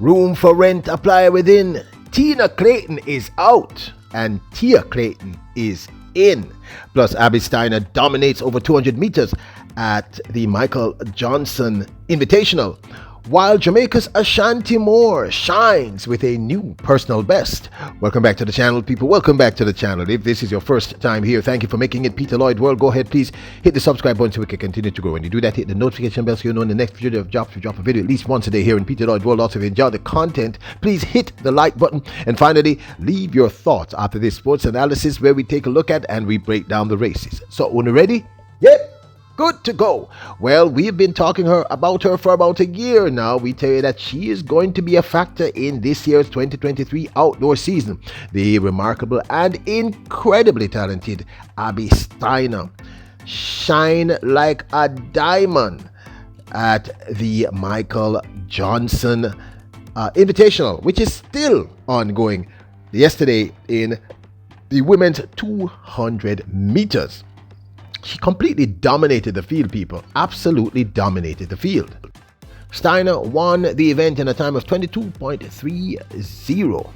Room for rent apply within. Tina Clayton is out and Tia Clayton is in. Plus, Abby Steiner dominates over 200 meters at the Michael Johnson Invitational, while Jamaica's Ashanti Moore shines with a new personal best. Welcome back to the channel, people. Welcome back to the channel. If this is your first time here, thank you for making it Peter Lloyd World. Go ahead, please hit the subscribe button so we can continue to grow. When you do that, hit the notification bell so you know in the next video of drops. We drop a video at least once a day here in Peter Lloyd World. Also, if you enjoy the content, please hit the like button. And finally, leave your thoughts after this sports analysis where we take a look at and we break down the races. So, when you're ready? Yep. Good to go. Well, we've been talking about her for about a year now. We tell you that she is going to be a factor in this year's 2023 outdoor season. The remarkable and incredibly talented Abby Steiner shine like a diamond at the Michael Johnson Invitational, which is still ongoing yesterday in the women's 200 meters. She completely dominated the field, people. Absolutely dominated the field. Steiner won the event in a time of 22.30,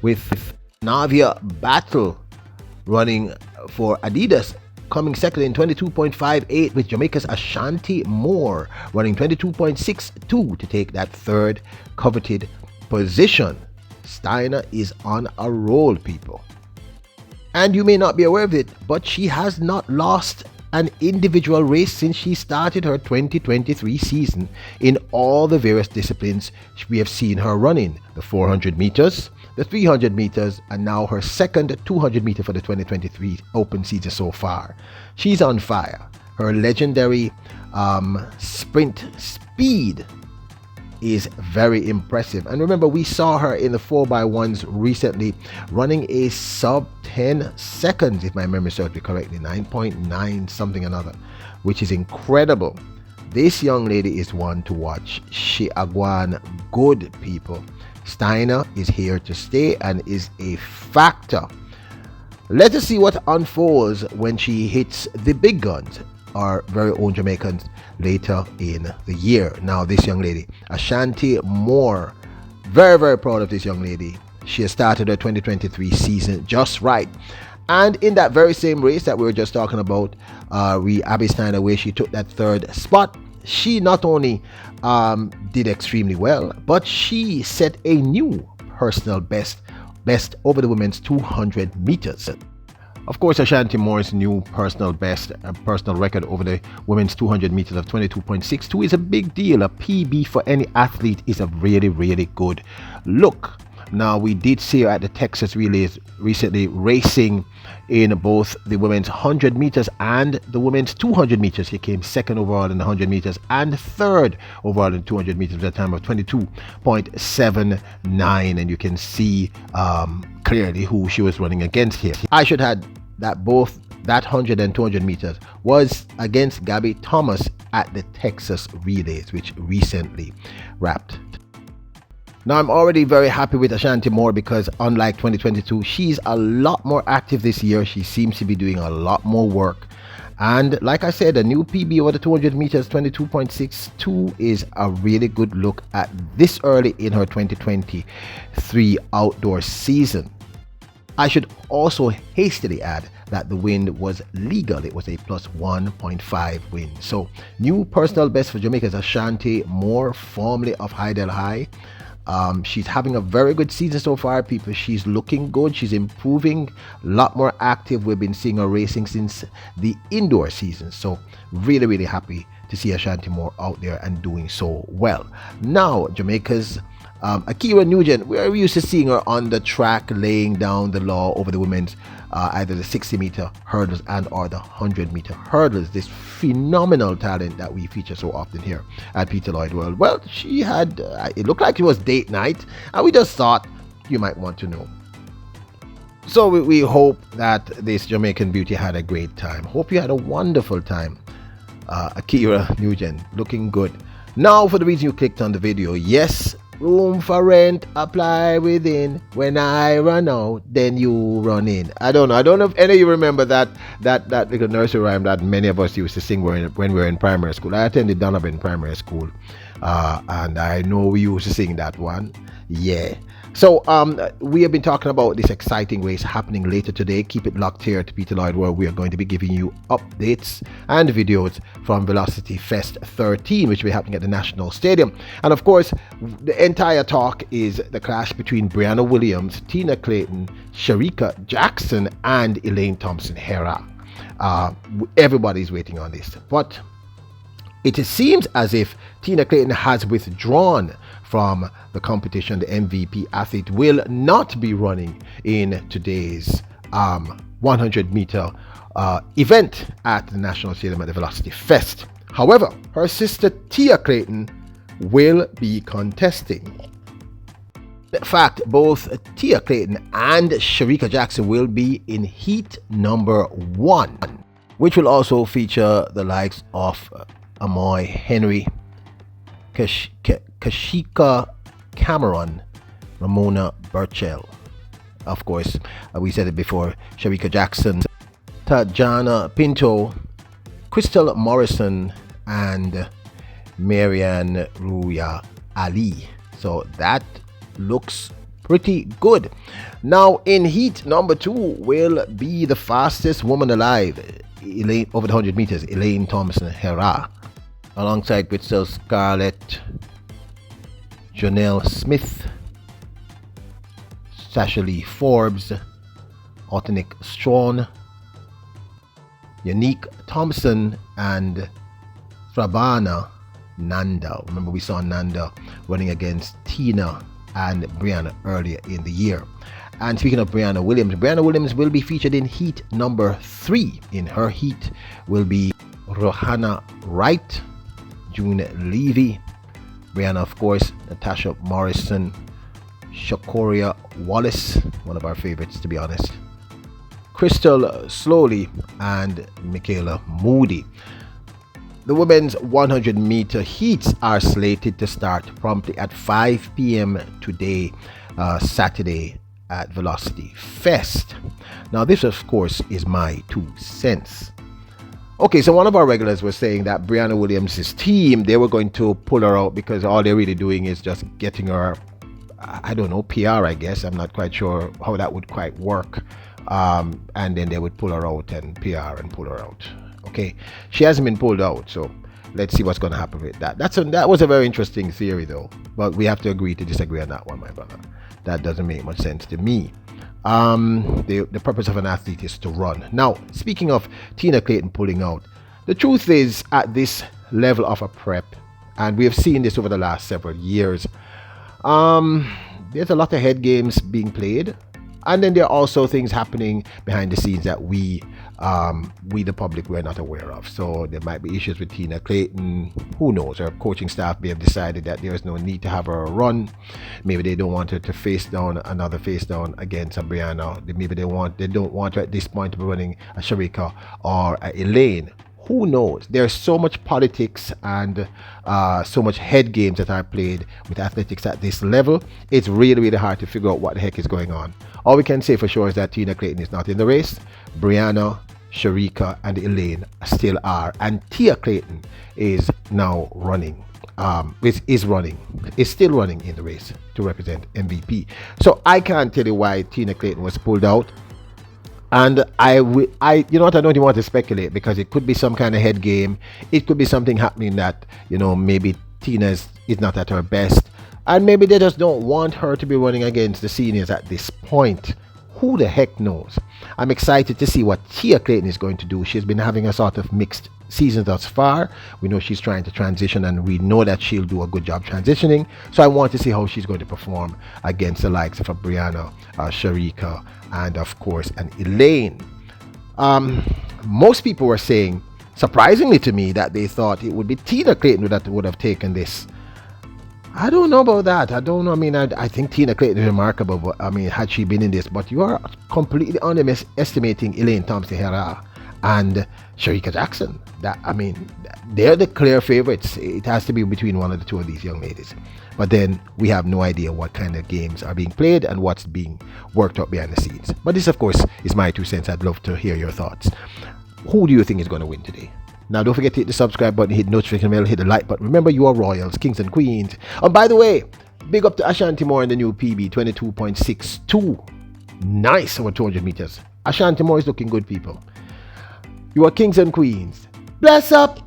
with Navia Battle running for Adidas coming second in 22.58, with Jamaica's Ashanti Moore running 22.62 to take that third coveted position. Steiner is on a roll, people. And you may not be aware of it, but she has not lost an individual race since she started her 2023 season in all the various disciplines we have seen her running. The 400 meters, the 300 meters, and now her second 200 meter for the 2023 open season so far. She's on fire. Her legendary sprint speed is very impressive. And remember, we saw her in the 4x1s recently running a sub 10 seconds, if my memory serves me correctly, 9.9 something another, which is incredible. This young lady is one to watch. She agwan good, people. Steiner is here to stay and is a factor. Let us see what unfolds when she hits the big guns, our very own Jamaicans, later in the year. Now, this young lady, Ashanti Moore, very, very proud of this young lady. She has started her 2023 season just right. And in that very same race that we were just talking about, Abby Steiner, where she took that third spot, she not only did extremely well, but she set a new personal best over the women's 200 meters. Of course, Ashanti Moore's new personal best, personal record over the women's 200 meters of 22.62 is a big deal. A PB for any athlete is a really, really good look. Now, we did see her at the Texas Relays recently racing in both the women's 100 meters and the women's 200 meters. She came second overall in the 100 meters and third overall in 200 meters at a time of 22.79. And you can see clearly who she was running against here. I should add that both that 100 and 200 meters was against Gabby Thomas at the Texas Relays, which recently wrapped. Now, I'm already very happy with Ashanti Moore because unlike 2022, she's a lot more active this year. She seems to be doing a lot more work. And like I said, a new PB over the 200 meters, 22.62, is a really good look at this early in her 2023 outdoor season. I should also hastily add that the win was legal. It was a plus 1.5 win. So, new personal best for Jamaica's Ashanti Moore, formerly of Hydel High. She's having a very good season so far, people. She's looking good. She's improving, a lot more active. We've been seeing her racing since the indoor season. So really, really happy to see Ashanti Moore out there and doing so well. Now, Jamaica's Akira Nugent, we're used to seeing her on the track laying down the law over the women's either the 60-meter hurdles and or the 100-meter hurdles. This phenomenal talent that we feature so often here at Peter Lloyd World. Well, she had, it looked like it was date night, and we just thought you might want to know. So we hope that this Jamaican beauty had a great time. Hope you had a wonderful time. Akira Nugent, looking good. Now, for the reason you clicked on the video, yes, Room for rent, apply within. When I run out, then you run in. I don't know. I don't know if any of you remember that little nursery rhyme that many of us used to sing when we were in primary school. I attended Donovan Primary School, and I know we used to sing that one. Yeah. So we have been talking about this exciting race happening later today. Keep it locked here to Peter Lloyd, where we are going to be giving you updates and videos from Velocity Fest 13, which will be happening at the National Stadium. And of course, the entire talk is the clash between Brianna Williams, Tina Clayton, Sharika Jackson, and Elaine Thompson-Herah. Everybody's waiting on this, but it seems as if Tina Clayton has withdrawn from the competition. The MVP athlete will not be running in today's 100-meter event at the National Stadium at the Velocity Fest. However, her sister Tia Clayton will be contesting. In fact, both Tia Clayton and Sharika Jackson will be in heat number 1, which will also feature the likes of Amoy Henry, Kashika Cameron, Ramona Burchell. Of course, we said it before, Sharika Jackson, Tajana Pinto, Crystal Morrison, and Marianne Ruya Ali. So that looks pretty good. Now in heat number 2 will be the fastest woman alive, Elaine, over the 100 meters, Elaine Thompson-Herah, alongside Crystal Scarlett, Janelle Smith, Sasha Lee Forbes, Otanick Strawn, Yannick Thompson, and Frabana Nanda. Remember, we saw Nanda running against Tina and Brianna earlier in the year. And speaking of Brianna Williams will be featured in heat number 3. In her heat will be Rohanna Wright, June Levy, Brianna, of course, Natasha Morrison, Shakoria Wallace, one of our favorites to be honest, Crystal Slowly, and Michaela Moody. The women's 100-meter heats are slated to start promptly at 5 p.m. today, Saturday, at Velocity Fest. Now this, of course, is my 2 cents. Okay, so one of our regulars was saying that Brianna Williams' team, they were going to pull her out because all they're really doing is just getting her, I don't know, PR, I guess. I'm not quite sure how that would quite work. And then they would pull her out and PR and pull her out. Okay, she hasn't been pulled out, so let's see what's going to happen with that. That was a very interesting theory, though. But we have to agree to disagree on that one, my brother. That doesn't make much sense to me. The purpose of an athlete is to run. Now, speaking of Tina Clayton pulling out, the truth is, at this level of a prep, and we have seen this over the last several years, there's a lot of head games being played, and then there are also things happening behind the scenes that we the public, were not aware of. So there might be issues with Tina Clayton. Who knows? Her coaching staff may have decided that there is no need to have her run. Maybe they don't want her to face down against a Brianna. Maybe they don't want her at this point to be running a Sharika or a Elaine. Who knows? There's so much politics and so much head games that are played with athletics at this level. It's really, really hard to figure out what the heck is going on. All we can say for sure is that Tina Clayton is not in the race. Brianna, Sharika, and Elaine still are. And Tia Clayton is now running. Is still running in the race to represent MVP. So I can't tell you why Tina Clayton was pulled out. And you know what, I don't even want to speculate, because it could be some kind of head game. It could be something happening that, maybe Tina is not at her best, and maybe they just don't want her to be running against the seniors at this point. Who the heck knows? I'm excited to see what Tia Clayton is going to do. She's been having a sort of mixed season thus far. We know she's trying to transition, and we know that she'll do a good job transitioning. So I want to see how she's going to perform against the likes of a Brianna, Sharika, and of course an Elaine. Most people were saying, surprisingly to me, that they thought it would be Tina Clayton that would have taken this. I don't know about that. I don't know. I mean, I think Tina Clayton is remarkable, but I mean, had she been in this, but you are completely underestimating Elaine Thompson-Herah and Sharika Jackson. They're the clear favorites. It has to be between one of the two of these young ladies. But then we have no idea what kind of games are being played and what's being worked out behind the scenes. But this, of course, is my 2 cents. I'd love to hear your thoughts. Who do you think is going to win today? Now, don't forget to hit the subscribe button, hit the notification bell, hit the like button. Remember, you are royals, kings and queens. And by the way, big up to Ashanti Moore in the new PB, 22.62. Nice over 200 meters. Ashanti Moore is looking good, people. You are kings and queens. Bless up!